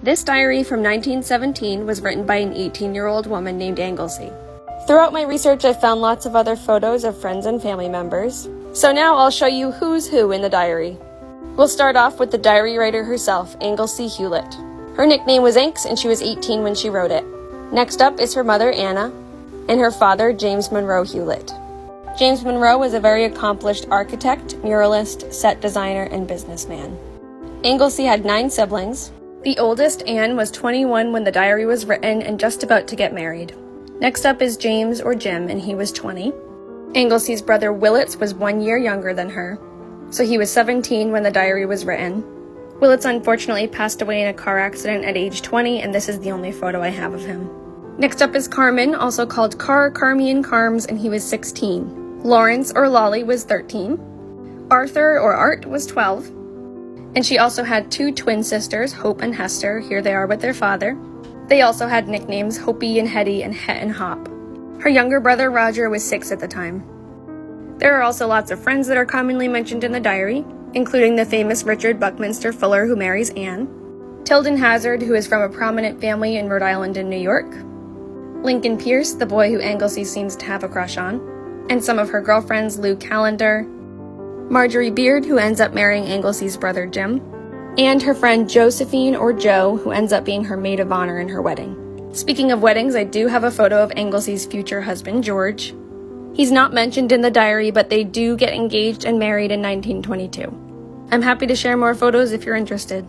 This diary from 1917 was written by an 18-year-old woman named Anglesey. Throughout my research, I found lots of other photos of friends and family members. So now I'll show you who's who in the diary. We'll start off with the diary writer herself, Anglesey Hewlett. Her nickname was Anks, and she was 18 when she wrote it. Next up is her mother, Anna, and her father, James Monroe Hewlett. James Monroe was a very accomplished architect, muralist, set designer, and businessman. Anglesey had 9 siblings. The oldest, Anne, was 21 when the diary was written and just about to get married. Next up is James, or Jim, and he was 20. Anglesey's brother Willits was 1 year younger than her, so he was 17 when the diary was written. Willits unfortunately passed away in a car accident at age 20, and this is the only photo I have of him. Next up is Carmen, also called Carmian Carms, and he was 16. Lawrence, or Lolly, was 13. Arthur, or Art, was 12. And she also had 2 twin sisters, Hope and Hester. Here they are with their father. They also had nicknames Hopi and Hetty and Het and Hop. Her younger brother Roger was 6 at the time. There are also lots of friends that are commonly mentioned in the diary, including the famous Richard Buckminster Fuller, who marries Anne, Tilden Hazard, who is from a prominent family in Rhode Island and New York, Lincoln Pierce, the boy who Anglesey seems to have a crush on, and some of her girlfriends, Lou Callender, Marjorie Beard, who ends up marrying Anglesey's brother Jim, and her friend Josephine, or Jo, who ends up being her maid of honor in her wedding. Speaking of weddings, I do have a photo of Anglesey's future husband, George. He's not mentioned in the diary, but they do get engaged and married in 1922. I'm happy to share more photos if you're interested.